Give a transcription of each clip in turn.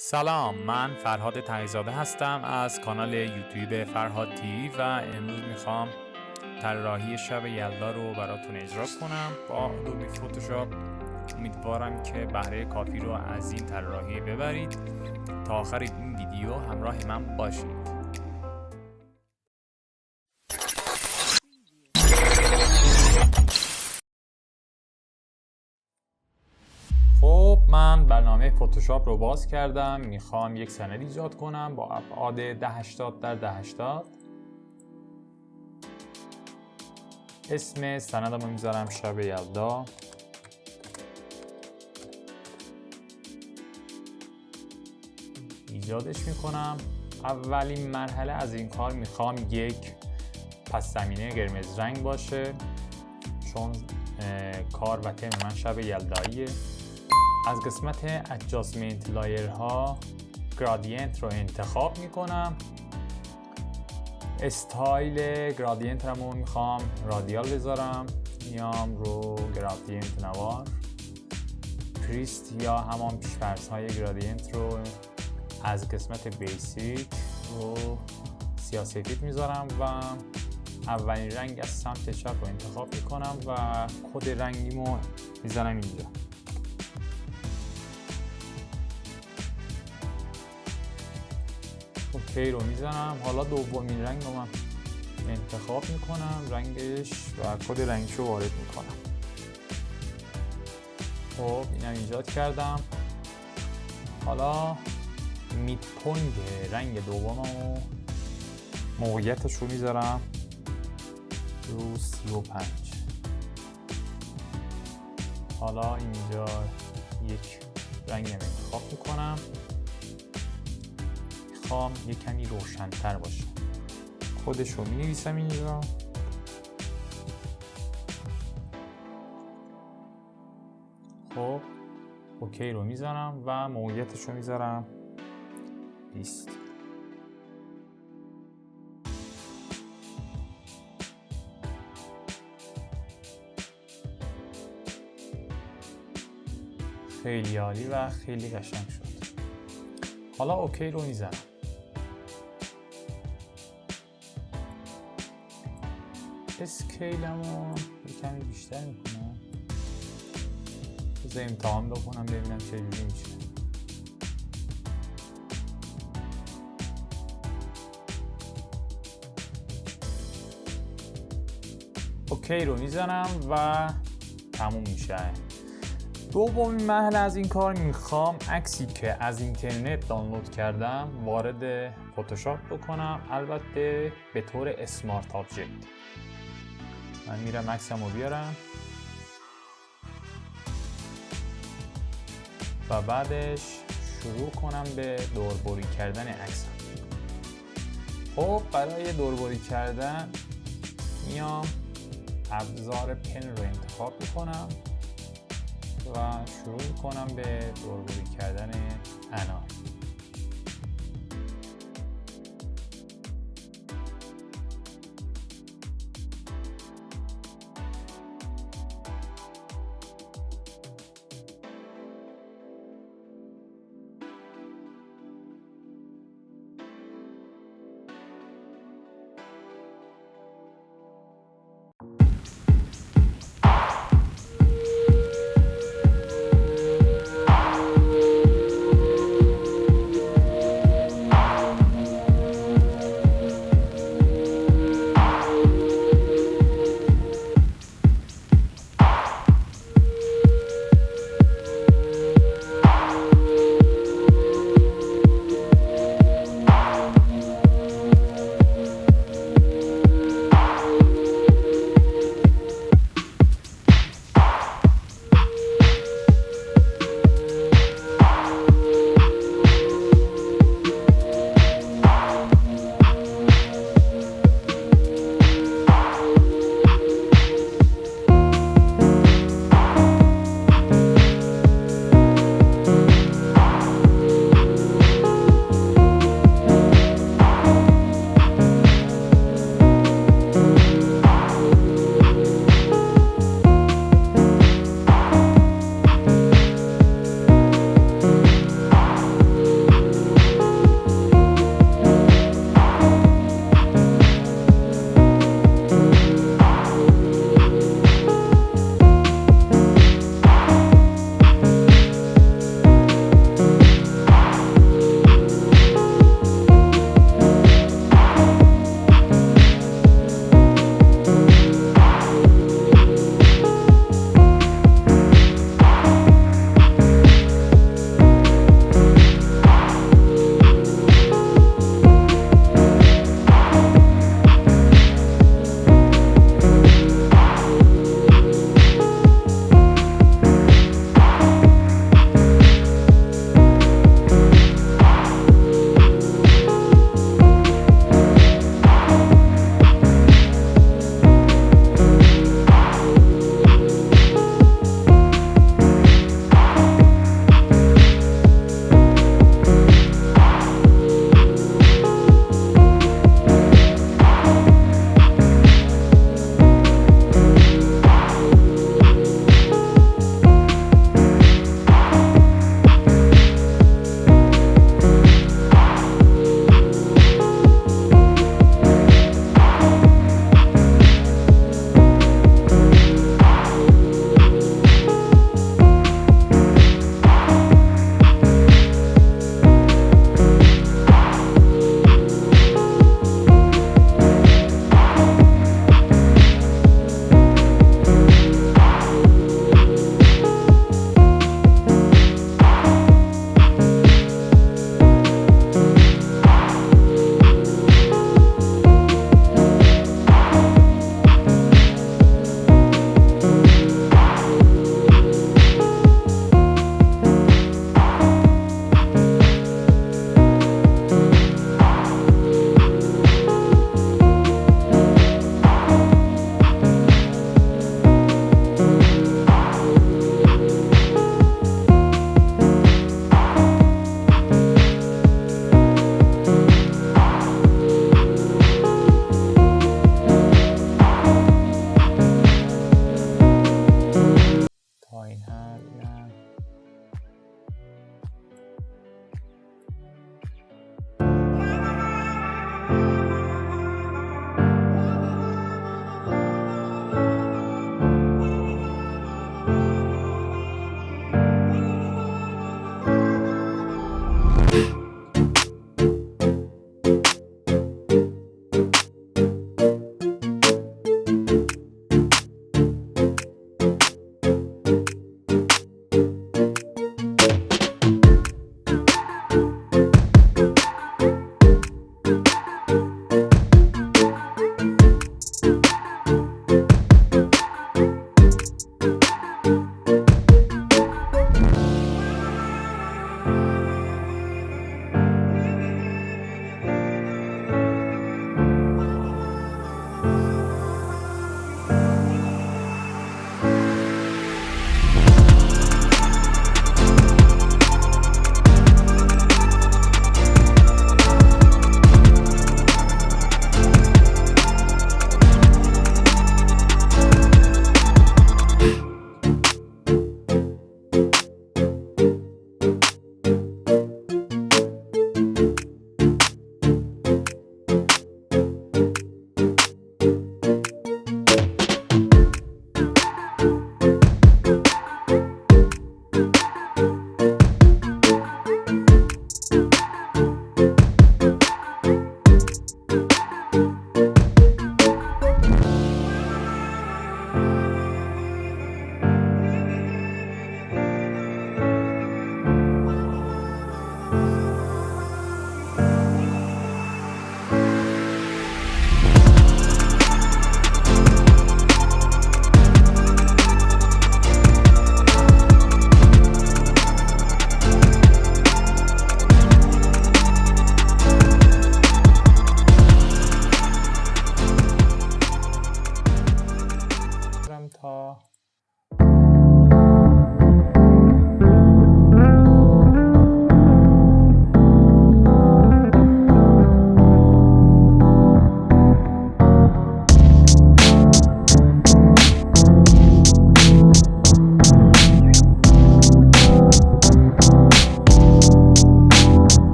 سلام، من فرهاد تقی‌زاده هستم از کانال یوتیوب فرهاد تیوی و امروز میخوام طراحی شب یلدا رو براتون اجرا کنم با ادوبی فتوشاپ. امیدوارم که بهره کافی رو از این طراحی ببرید. تا آخر این ویدیو همراه من باشید. خب من برنامه فتوشاپ رو باز کردم. میخوام یک سند ایجاد کنم با ابعاد 1080 در 1080. اسم سندم رو میذارم شب یلدا. ایجادش میکنم. اولین مرحله از این کار میخوام یک پس زمینه قرمز رنگ باشه، چون کار و تم من شب یلداییه. از قسمت ادجاستمنت لایرها گرادینت رو انتخاب میکنم. استایل گرادینت رو میخوام رادیال بذارم. میام رو گرادینت نوار پریست یا همان پیش‌فرض های گرادینت رو از قسمت بیسیک رو سیاه‌سفید میذارم و اولین رنگ از سمت چپ رو انتخاب میکنم و کد رنگیمو میذارم اینجا. اوکی رو میزنم. حالا دومین رنگ رو من انتخاب میکنم، رنگش و کد رنگش رو وارد میکنم. خب اینم ایجاد کردم. حالا میدپوینت رنگ دوممو موقعیتش رو میذارم رو 35. حالا اینجا یک رنگ انتخاب میکنم. میخوام یک کمی روشن‌تر باشه. کدش رو می‌نویسم اینجا. خب اوکی رو میزنم و موقعیتش رو میذارم 20. خیلی عالی و خیلی قشنگ شد. حالا اوکی رو میزنم. اسکیلمو یک کمی بیشتر میکنم. بذار امتحان بکنم ببینم چه جوری میشه. اوکی رو میزنم و تموم میشه. دومین مرحله از این کار میخوام عکسی که از اینترنت دانلود کردم وارد فتوشاپ بکنم، البته به طور اسمارت آبجکت. من میرم عکسم رو بیارم و بعدش شروع کنم به دوربری کردن عکسم. خب برای دوربری کردن میام ابزار پن رو انتخاب میکنم و شروع میکنم به دوربری کردن انار.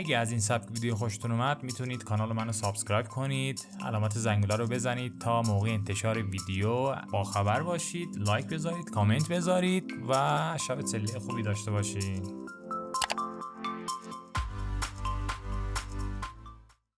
اگه از این سبک ویدیو خوشتون اومد میتونید کانال منو سابسکرایب کنید، علامت زنگوله رو بزنید تا موقع انتشار ویدیو با خبر باشید، لایک بذارید، کامنت بذارید و شب خوبی داشته باشید.